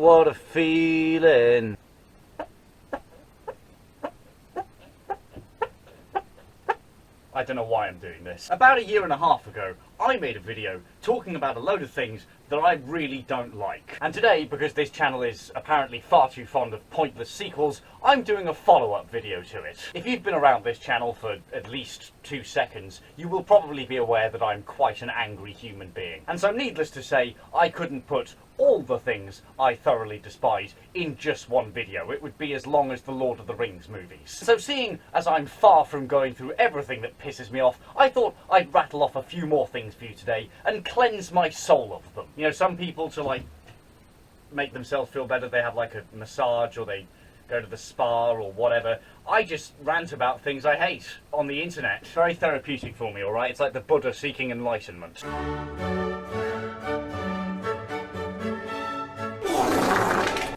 what a feeling. I don't know why I'm doing this. About 1.5 years ago, I made a video talking about a load of things that I really don't like. And today, because this channel is apparently far too fond of pointless sequels, I'm doing a follow-up video to it. If you've been around this channel for at least 2 seconds, you will probably be aware that I'm quite an angry human being. And so needless to say, I couldn't put all the things I thoroughly despise in just one video. It would be as long as the Lord of the Rings movies. So seeing as I'm far from going through everything that pisses me off, I thought I'd rattle off a few more things for you today and cleanse my soul of them. You know, some people, to like make themselves feel better, they have like a massage or they go to the spa or whatever. I just rant about things I hate on the internet. It's very therapeutic for me, alright? It's like the Buddha seeking enlightenment.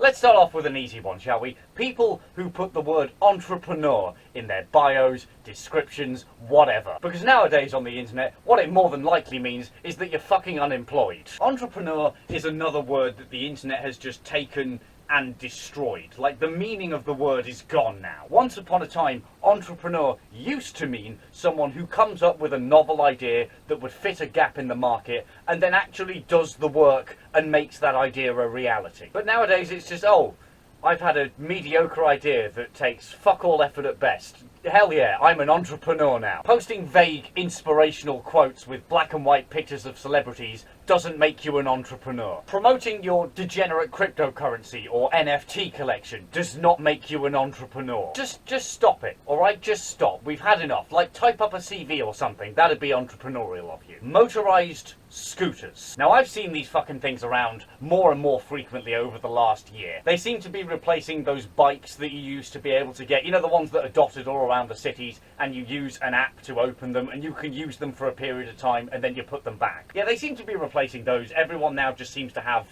Let's start off with an easy one, shall we? People who put the word entrepreneur in their bios, descriptions, whatever. Because nowadays on the internet, what it more than likely means is that you're fucking unemployed. Entrepreneur is another word that the internet has just taken and destroyed. Like, the meaning of the word is gone now. Once upon a time, entrepreneur used to mean someone who comes up with a novel idea that would fit a gap in the market and then actually does the work and makes that idea a reality. But nowadays it's just, oh, I've had a mediocre idea that takes fuck all effort at best. Hell yeah, I'm an entrepreneur now. Posting vague, inspirational quotes with black and white pictures of celebrities doesn't make you an entrepreneur. Promoting your degenerate cryptocurrency or NFT collection does not make you an entrepreneur. Just stop it, alright? Just stop. We've had enough. Like, type up a CV or something. That'd be entrepreneurial of you. Motorized scooters. Now, I've seen these fucking things around more and more frequently over the last year. They seem to be replacing those bikes that you used to be able to get. You know, the ones that are dotted all around the cities and you use an app to open them and you can use them for a period of time and then you put them back. Yeah, they seem to be replacing those. Everyone now just seems to have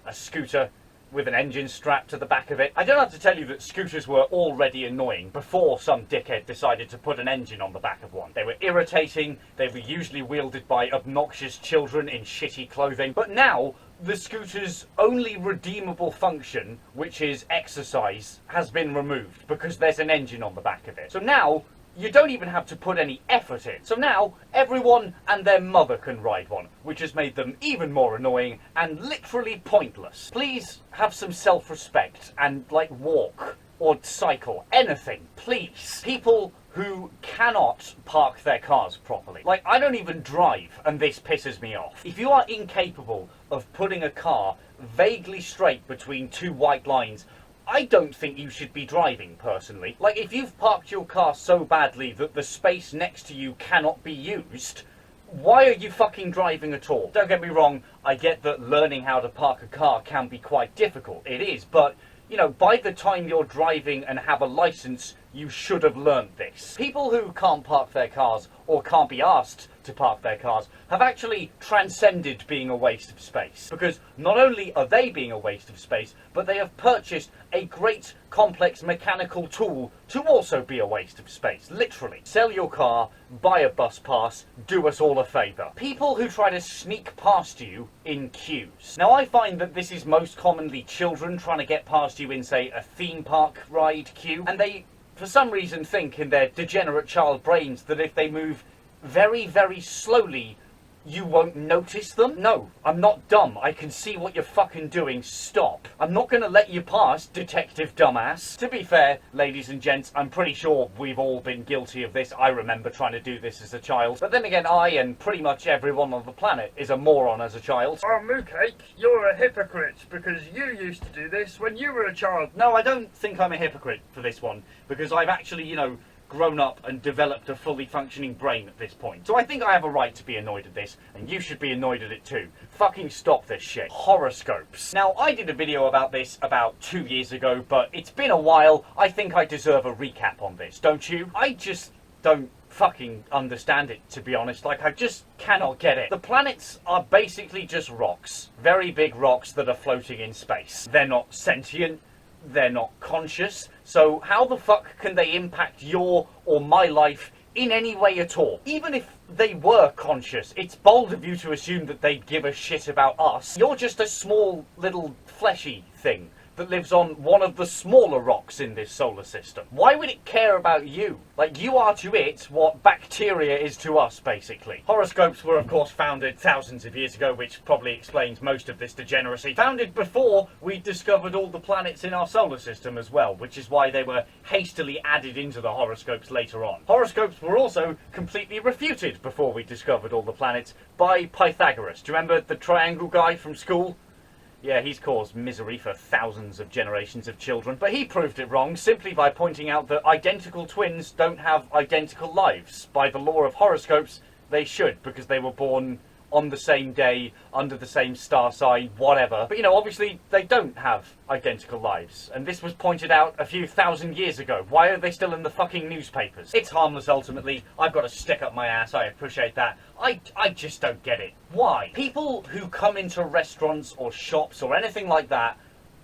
a scooter with an engine strapped to the back of it. I don't have to tell you that scooters were already annoying before some dickhead decided to put an engine on the back of one. They were irritating, they were usually wielded by obnoxious children in shitty clothing, but now the scooter's only redeemable function, which is exercise, has been removed because there's an engine on the back of it. So now you don't even have to put any effort in. So now everyone and their mother can ride one, which has made them even more annoying and literally pointless. Please have some self-respect and, like, walk or cycle, anything, please. People who cannot park their cars properly. Like, I don't even drive, and this pisses me off. If you are incapable of putting a car vaguely straight between two white lines, I don't think you should be driving, personally. Like, if you've parked your car so badly that the space next to you cannot be used, why are you fucking driving at all? Don't get me wrong, I get that learning how to park a car can be quite difficult. It is, but, you know, by the time you're driving and have a license, you should have learned this. People who can't park their cars, or can't be asked to park their cars, have actually transcended being a waste of space. Because not only are they being a waste of space, but they have purchased a great complex mechanical tool to also be a waste of space. Literally. Sell your car, buy a bus pass, do us all a favour. People who try to sneak past you in queues. Now, I find that this is most commonly children trying to get past you in, say, a theme park ride queue, and they for some reason think in their degenerate child brains that if they move very, very slowly, you won't notice them. No, I'm not dumb. I can see what you're fucking doing. Stop. I'm not going to let you pass, detective dumbass. To be fair, ladies and gents, I'm pretty sure we've all been guilty of this. I remember trying to do this as a child. But then again, I and pretty much everyone on the planet is a moron as a child. Oh, Moocake, you're a hypocrite because you used to do this when you were a child. No, I don't think I'm a hypocrite for this one, because I've actually, you know, grown up and developed a fully functioning brain at this point. So I think I have a right to be annoyed at this, and you should be annoyed at it too. Fucking stop this shit. Horoscopes. Now, I did a video about this about 2 years ago, but it's been a while. I think I deserve a recap on this, don't you? I just don't fucking understand it, to be honest. Like, I just cannot get it. The planets are basically just rocks. Very big rocks that are floating in space. They're not sentient. They're not conscious, so how the fuck can they impact your or my life in any way at all? Even if they were conscious. It's bold of you to assume that they'd give a shit about us. You're just a small, little, fleshy thing that lives on one of the smaller rocks in this solar system. Why would it care about you? Like, you are to it what bacteria is to us, basically. Horoscopes were, of course, founded thousands of years ago, which probably explains most of this degeneracy. Founded before we discovered all the planets in our solar system as well, which is why they were hastily added into the horoscopes later on. Horoscopes were also completely refuted before we discovered all the planets by Pythagoras. Do you remember the triangle guy from school? Yeah, he's caused misery for thousands of generations of children, but he proved it wrong simply by pointing out that identical twins don't have identical lives. By the law of horoscopes, they should, because they were born on the same day, under the same star sign, whatever. But, you know, obviously they don't have identical lives. And this was pointed out a few thousand years ago. Why are they still in the fucking newspapers? It's harmless, ultimately. I've got a stick up my ass. I appreciate that. I just don't get it. Why? People who come into restaurants or shops or anything like that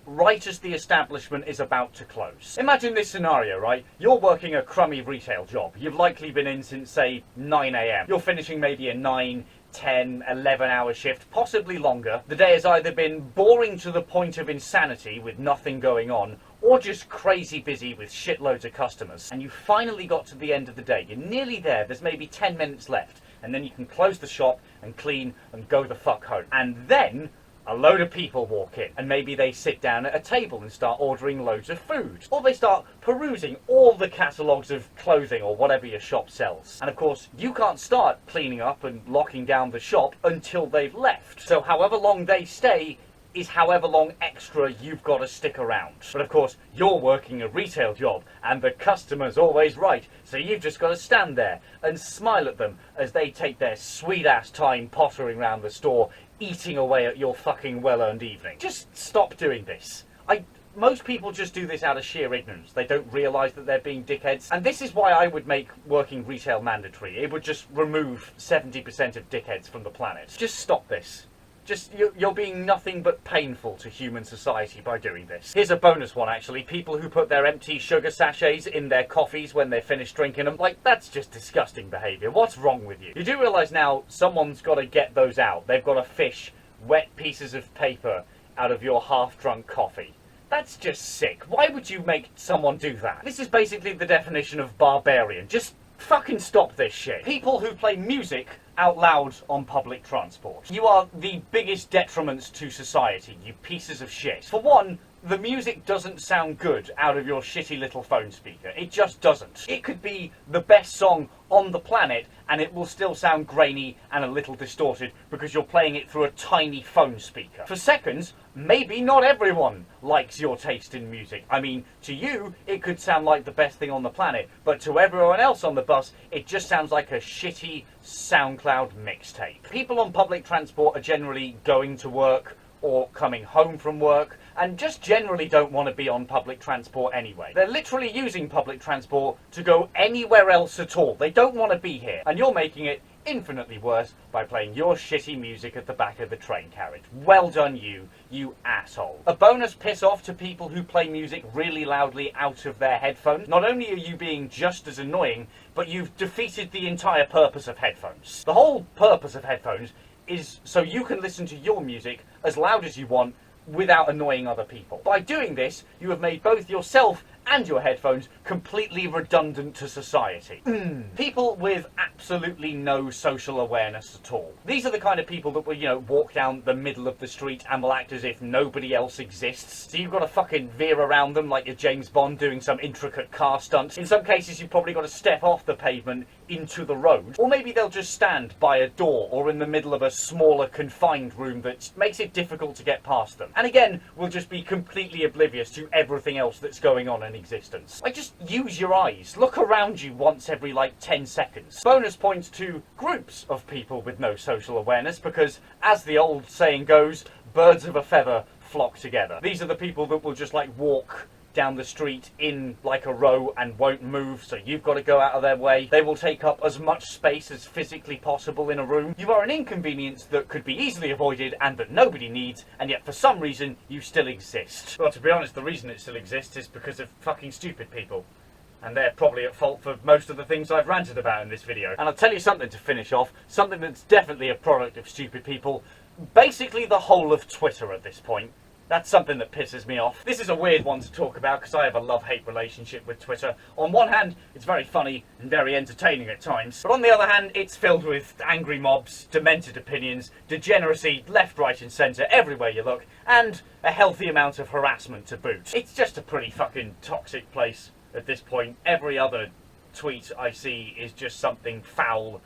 right as the establishment is about to close. Imagine this scenario, right? You're working a crummy retail job. You've likely been in since, say, 9 AM. You're finishing maybe a 9, 10, 11-hour shift, possibly longer. The day has either been boring to the point of insanity with nothing going on, or just crazy busy with shitloads of customers. And you finally got to the end of the day. You're nearly there. There's maybe 10 minutes left. And then you can close the shop and clean and go the fuck home. And then a load of people walk in, and maybe they sit down at a table and start ordering loads of food. Or they start perusing all the catalogues of clothing or whatever your shop sells. And of course, you can't start cleaning up and locking down the shop until they've left. So however long they stay is however long extra you've got to stick around. But of course, you're working a retail job, and the customer's always right, so you've just got to stand there and smile at them as they take their sweet-ass time pottering around the store, eating away at your fucking well-earned evening. Just stop doing this. Most people just do this out of sheer ignorance. They don't realise that they're being dickheads. And this is why I would make working retail mandatory. It would just remove 70% of dickheads from the planet. Just stop this. You're being nothing but painful to human society by doing this. Here's a bonus one, actually. People who put their empty sugar sachets in their coffees when they're finished drinking them. Like, that's just disgusting behaviour. What's wrong with you? You do realise now someone's got to get those out. They've got to fish wet pieces of paper out of your half-drunk coffee. That's just sick. Why would you make someone do that? This is basically the definition of barbarian. Just fucking stop this shit. People who play music out loud on public transport. You are the biggest detriments to society, you pieces of shit. For one, the music doesn't sound good out of your shitty little phone speaker. It just doesn't. It could be the best song on the planet and it will still sound grainy and a little distorted because you're playing it through a tiny phone speaker. For seconds, maybe not everyone likes your taste in music. I mean, to you, it could sound like the best thing on the planet, but to everyone else on the bus, it just sounds like a shitty SoundCloud mixtape. People on public transport are generally going to work or coming home from work, and just generally don't want to be on public transport anyway. They're literally using public transport to go anywhere else at all. They don't want to be here, and you're making it infinitely worse by playing your shitty music at the back of the train carriage. Well done you asshole. A bonus piss off to people who play music really loudly out of their headphones. Not only are you being just as annoying, but you've defeated the entire purpose of headphones. The whole purpose of headphones is so you can listen to your music as loud as you want without annoying other people. By doing this, you have made both yourself and your headphones completely redundant to society. People with absolutely no social awareness at all. These are the kind of people that will, you know, walk down the middle of the street and will act as if nobody else exists. So you've got to fucking veer around them like you're James Bond doing some intricate car stunt. In some cases, you've probably got to step off the pavement into the road. Or maybe they'll just stand by a door or in the middle of a smaller confined room that makes it difficult to get past them. And again, we'll just be completely oblivious to everything else that's going on in existence. Like, just use your eyes. Look around you once every, like, 10 seconds. Bonus points to groups of people with no social awareness, because, as the old saying goes, birds of a feather flock together. These are the people that will just, like, walk down the street in like a row and won't move, so you've got to go out of their way. They will take up as much space as physically possible in a room. You are an inconvenience that could be easily avoided and that nobody needs, and yet for some reason you still exist. Well, to be honest, the reason it still exists is because of fucking stupid people. and they're probably at fault for most of the things I've ranted about in this video. And I'll tell you something to finish off, something that's definitely a product of stupid people. Basically the whole of Twitter at this point. That's something that pisses me off. This is a weird one to talk about because I have a love-hate relationship with Twitter. On one hand, it's very funny and very entertaining at times, but on the other hand, it's filled with angry mobs, demented opinions, degeneracy, left, right and centre, everywhere you look, and a healthy amount of harassment to boot. It's just a pretty fucking toxic place at this point. Every other tweet I see is just something foul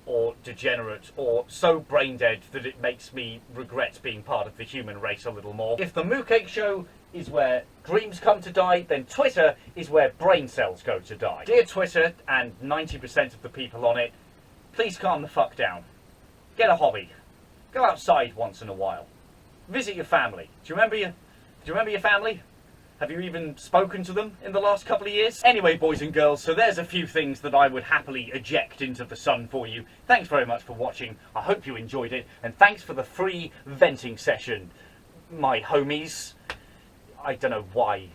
or degenerate or so brain dead that it makes me regret being part of the human race a little more. If the Moocake show is where dreams come to die, then Twitter is where brain cells go to die. Dear Twitter and 90% of the people on it, please calm the fuck down. Get a hobby. Go outside once in a while. Visit your family. Do you remember your family? Have you even spoken to them in the last couple of years? Anyway, boys and girls, so there's a few things that I would happily eject into the sun for you. Thanks very much for watching. I hope you enjoyed it. And thanks for the free venting session, my homies. I don't know why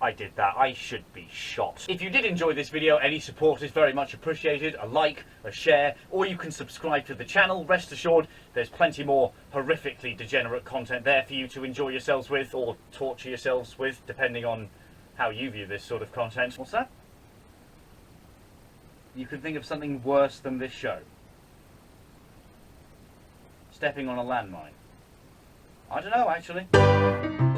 I did that. I should be shot. If you did enjoy this video, any support is very much appreciated. A like, a share, or you can subscribe to the channel. Rest assured, there's plenty more horrifically degenerate content there for you to enjoy yourselves with, or torture yourselves with, depending on how you view this sort of content. What's that? You can think of something worse than this show. Stepping on a landmine. I don't know, actually.